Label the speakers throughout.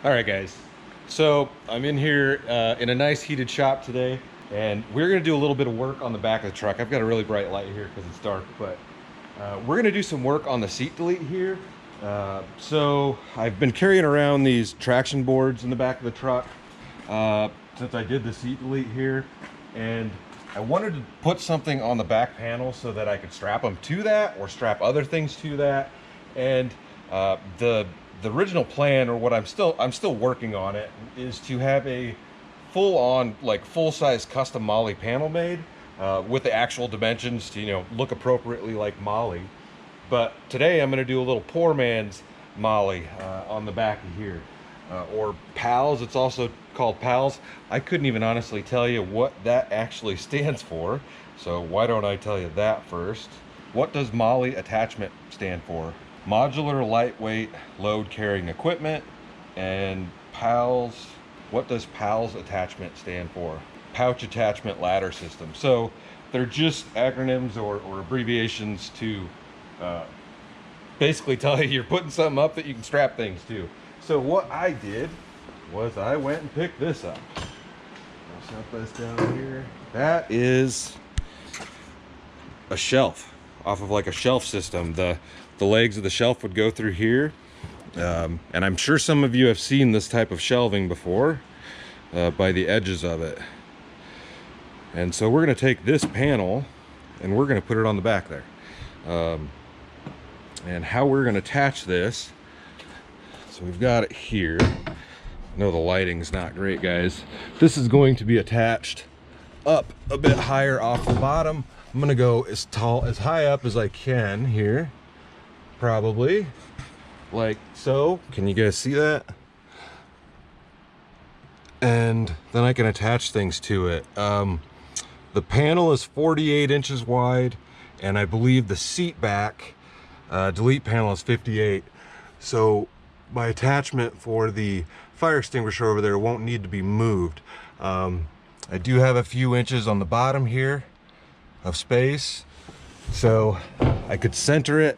Speaker 1: All right, guys. So I'm in here in a nice heated shop today, and we're gonna do a little bit of work on the back of the truck. I've got a really bright light here because it's dark, but we're gonna do some work on the seat delete here. So I've been carrying around these traction boards in the back of the truck since I did the seat delete here, and I wanted to put something on the back panel so that I could strap them to that or strap other things to that. And the original plan, or what I'm still working on it, is to have a full-on, like full-size custom MOLLE panel made with the actual dimensions to, you know, look appropriately like MOLLE. But today I'm going to do a little poor man's MOLLE on the back of here, or PALS. It's also called PALS. I couldn't even honestly tell you what that actually stands for, so why don't I tell you that first. What does MOLLE attachment stand for? Modular lightweight load carrying equipment. And PALS, what does PALS attachment stand for? Pouch attachment ladder system. So they're just acronyms or abbreviations to basically tell you you're putting something up that you can strap things to. So what I did was I went and picked this up. I'll set this down here. That is a shelf off of like a shelf system. The legs of the shelf would go through here, and I'm sure some of you have seen this type of shelving before by the edges of it. And so we're going to take this panel and we're going to put it on the back there. And how we're going to attach this, so we've got it here. I know the lighting's not great, guys. This is going to be attached up a bit higher off the bottom. I'm going to go as high up as I can here. Probably like so. Can you guys see that? And then I can attach things to it. The panel is 48 inches wide, and I believe the seat back delete panel is 58. So my attachment for the fire extinguisher over there won't need to be moved. I do have a few inches on the bottom here of space, so I could center it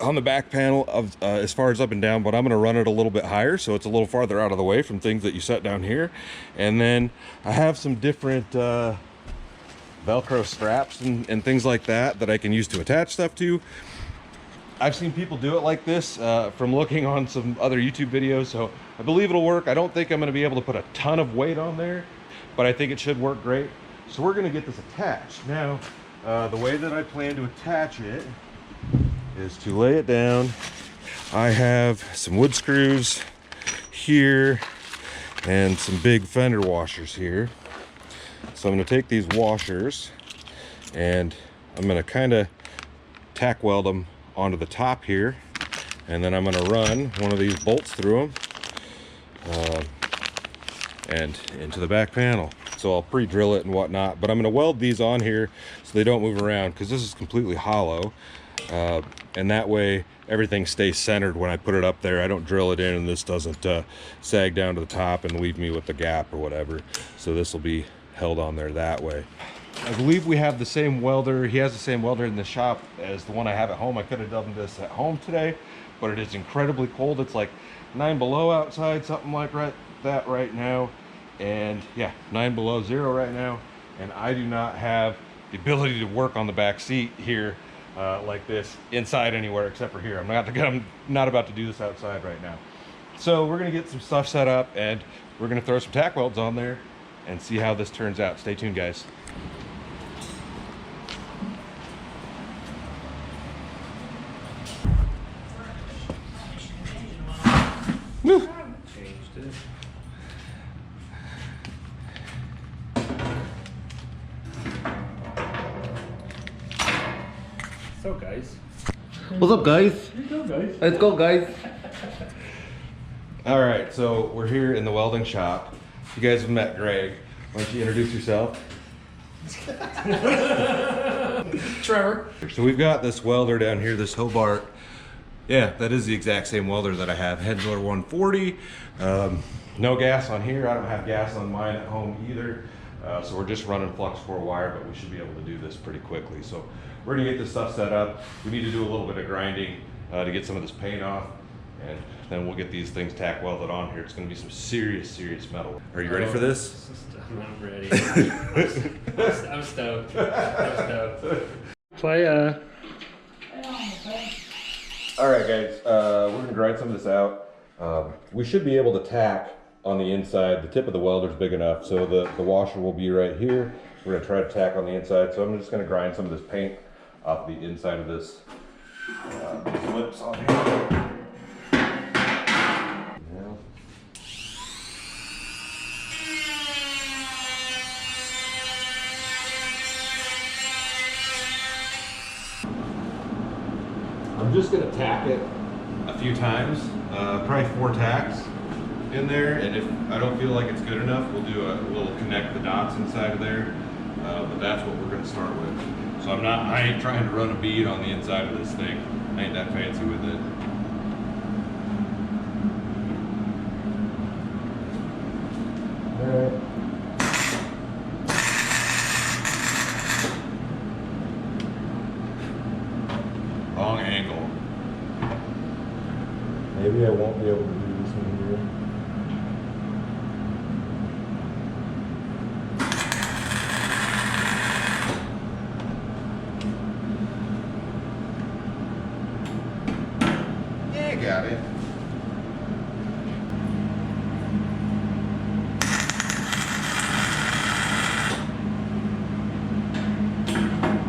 Speaker 1: on the back panel of as far as up and down, but I'm going to run it a little bit higher so it's a little farther out of the way from things that you set down here. And then I have some different Velcro straps and things like that I can use to attach stuff to. I've seen people do it like this from looking on some other YouTube videos, so I believe it'll work. I don't think I'm going to be able to put a ton of weight on there, but I think it should work great. So we're going to get this attached. Now, the way that I plan to attach it is to lay it down. I have some wood screws here and some big fender washers here. So I'm going to take these washers and I'm going to kind of tack weld them onto the top here, and then I'm going to run one of these bolts through them and into the back panel. So I'll pre-drill it and whatnot, but I'm going to weld these on here so they don't move around, because this is completely hollow. And that way everything stays centered when I put it up there. I don't drill it in and this doesn't sag down to the top and leave me with the gap or whatever. So this will be held on there that way. I believe we have the same welder. He has the same welder in the shop as the one I have at home. I could have done this at home today, but it is incredibly cold. It's like 9 below outside, something like that right now. And yeah, 9 below 0 right now. And I do not have the ability to work on the back seat here like this inside anywhere except for here. I'm not about to do this outside right now. So we're gonna get some stuff set up and we're gonna throw some tack welds on there and see how this turns out. Stay tuned, guys. Woo.
Speaker 2: So guys.
Speaker 3: What's up, guys? Let's go, guys.
Speaker 1: All right, so we're here in the welding shop. You guys have met Greg. Why don't you introduce yourself?
Speaker 2: Trevor.
Speaker 1: So we've got this welder down here, this Hobart. Yeah, that is the exact same welder that I have. Hensler 140. No gas on here. I don't have gas on mine at home either. So we're just running flux core wire, but we should be able to do this pretty quickly. So we're gonna get this stuff set up. We need to do a little bit of grinding to get some of this paint off. And then we'll get these things tack welded on here. It's gonna be some serious metal. Are you ready for this?
Speaker 2: I'm ready. I'm stoked. I'm stoked. Play
Speaker 1: All right, guys, we're gonna grind some of this out. We should be able to tack on the inside. The tip of the welder's big enough, so the washer will be right here. We're gonna try to tack on the inside, so I'm just gonna grind some of this paint off the inside of this these lips on here. I'm just gonna tack it a few times, probably 4 tacks in there, and if I don't feel like it's good enough, we'll connect the dots inside of there, but that's what we're gonna start with. So I ain't trying to run a bead on the inside of this thing. I ain't that fancy with it. All right. Long angle. Maybe I won't be able to do this one here. Yeah, got it.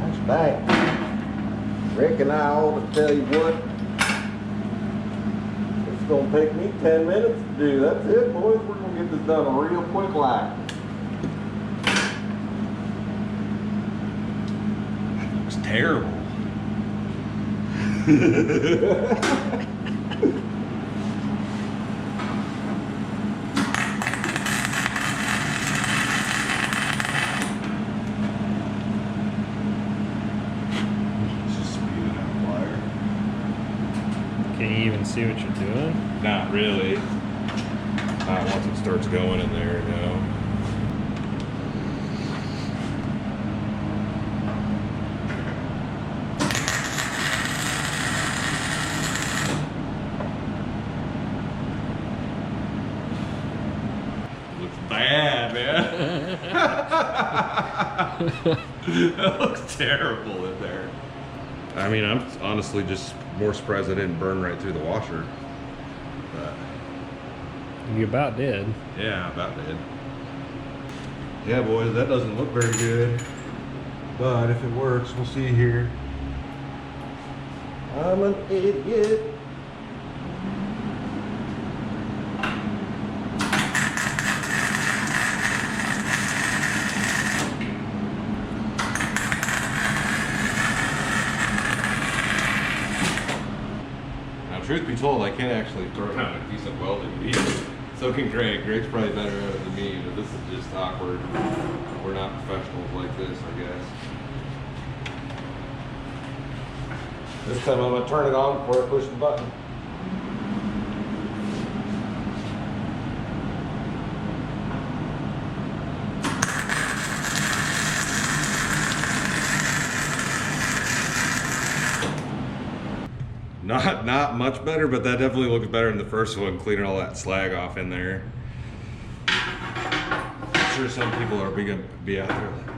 Speaker 1: That's bad. Reckon I ought to tell you what, it's gonna take me 10 minutes to do. That's it, boys. We're gonna get this done real quick like. That looks terrible.
Speaker 2: Can you even see what you're doing?
Speaker 1: Not really. Not once it starts going in there, no. Looks bad, man. That looks terrible in there. I mean, I'm honestly just more surprised I didn't burn right through the washer. But
Speaker 2: You about did.
Speaker 1: yeah, about did. Yeah, boys, that doesn't look very good. But if it works, we'll see here. I'm an idiot. Truth be told, I can't actually throw down a decent welding bead. So can Greg. Greg's probably better at it than me, but this is just awkward. We're not professionals like this, I guess. This time I'm gonna turn it on before I push the button. Not much better, but that definitely looks better than the first one, cleaning all that slag off in there. I'm sure some people are gonna be out there like,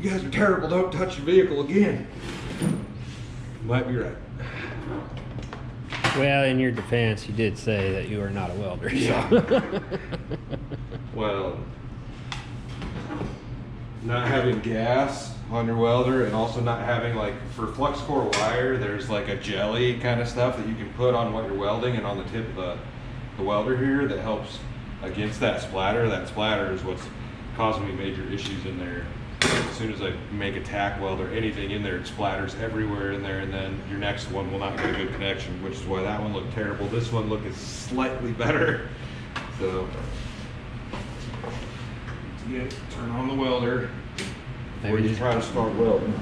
Speaker 1: you guys are terrible, don't touch your vehicle again. Might be right.
Speaker 2: Well, in your defense, you did say that you are not a welder. So.
Speaker 1: Yeah. Well, not having gas on your welder, and also not having, like, for flux core wire, there's like a jelly kind of stuff that you can put on what you're welding and on the tip of the welder here that helps against that splatter. That splatter is what's causing me major issues in there. As soon as I make a tack weld or anything in there, it splatters everywhere in there, and then your next one will not get a good connection, which is why that one looked terrible. This one looked slightly better. So, turn on the welder. Or you try to start welding.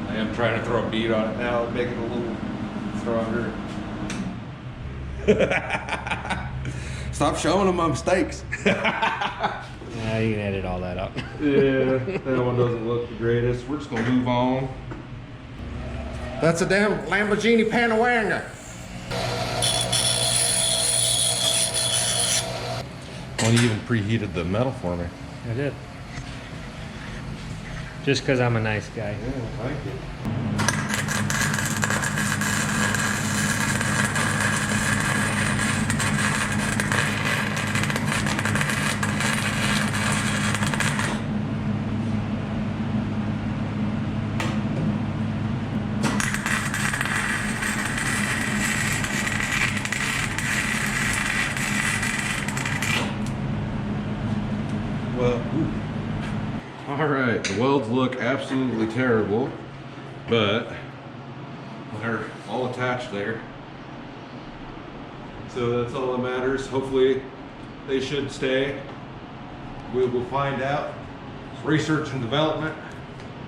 Speaker 1: I am trying to throw a bead on it now, make it a little stronger. Stop showing them my mistakes.
Speaker 2: Yeah, you can edit all that out.
Speaker 1: Yeah, that one doesn't look the greatest. We're just gonna move on. That's a damn Lamborghini Panamera. Well, you even preheated the metal for me.
Speaker 2: I did. Just because I'm a nice guy.
Speaker 1: Yeah, thank you. All right, the welds look absolutely terrible, but they're all attached there. So that's all that matters. Hopefully they should stay. We will find out. Research and development.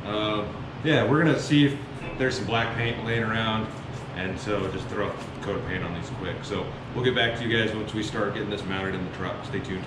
Speaker 1: Yeah, we're gonna see if there's some black paint laying around, and so just throw a coat of paint on these quick. So we'll get back to you guys once we start getting this mounted in the truck. Stay tuned.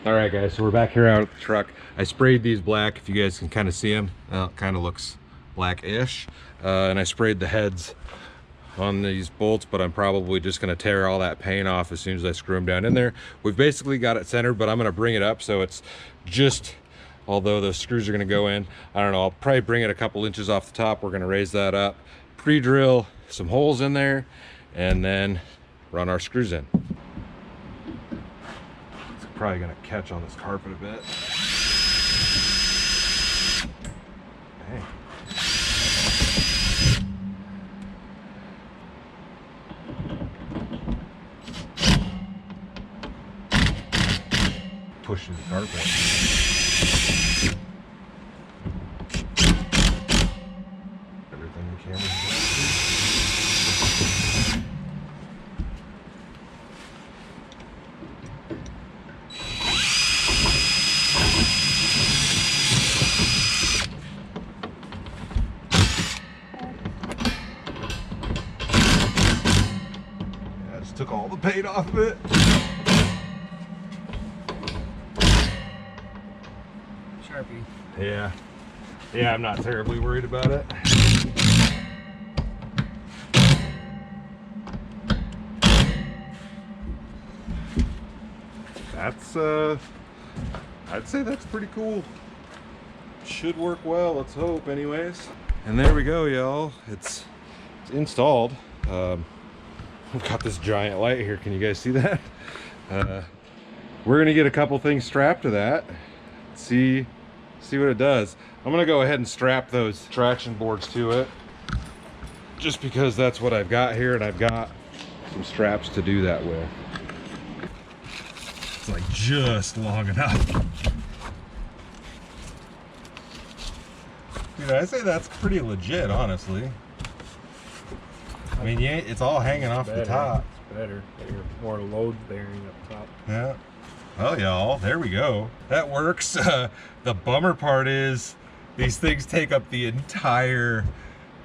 Speaker 1: All right, guys, so we're back here out at the truck. I sprayed these black, if you guys can kind of see them. Well, it kind of looks black-ish. And I sprayed the heads on these bolts, but I'm probably just gonna tear all that paint off as soon as I screw them down in there. We've basically got it centered, but I'm gonna bring it up so it's just, although those screws are gonna go in, I don't know, I'll probably bring it a couple inches off the top. We're gonna raise that up, pre-drill some holes in there, and then run our screws in. Probably gonna catch on this carpet a bit. Hey. Pushing the carpet. Everything the camera's doing. Took all the paint off of it.
Speaker 2: Sharpie.
Speaker 1: Yeah. Yeah, I'm not terribly worried about it. That's, I'd say that's pretty cool. Should work well, let's hope anyways. And there we go, y'all. It's installed. We've got this giant light here. Can you guys see that? We're gonna get a couple things strapped to that. See what it does. I'm gonna go ahead and strap those traction boards to it, just because that's what I've got here, and I've got some straps to do that with. It's like just long enough. Dude, I say that's pretty legit, honestly. I mean, yeah, it's all hanging off the top.
Speaker 2: It's better. You're more load bearing up top.
Speaker 1: Yeah. Well, y'all, there we go. That works. The bummer part is these things take up the entire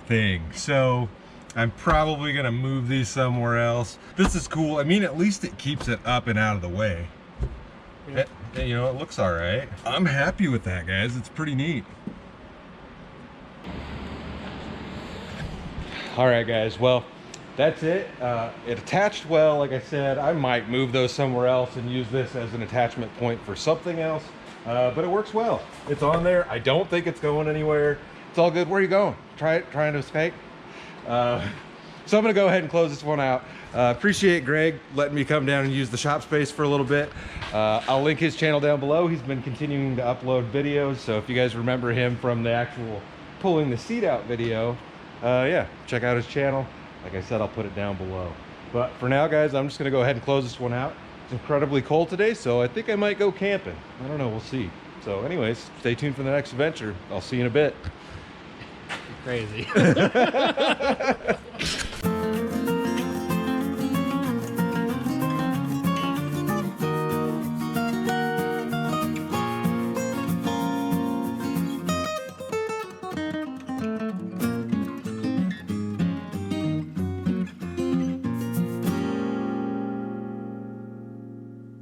Speaker 1: thing. So I'm probably gonna move these somewhere else. This is cool. I mean, at least it keeps it up and out of the way. Yeah. You know, it looks all right. I'm happy with that, guys. It's pretty neat. All right, guys, well, that's it. It attached well, like I said. I might move those somewhere else and use this as an attachment point for something else, but it works well. It's on there. I don't think it's going anywhere. It's all good. Where are you going? Trying to escape? So I'm gonna go ahead and close this one out. Appreciate Greg letting me come down and use the shop space for a little bit. I'll link his channel down below. He's been continuing to upload videos, so if you guys remember him from the actual pulling the seat out video, yeah, check out his channel. Like I said, I'll put it down below. But for now, guys, I'm just gonna go ahead and close this one out. It's incredibly cold today, so I think I might go camping. I don't know, we'll see. So anyways, stay tuned for the next adventure. I'll see you in a bit.
Speaker 2: Crazy.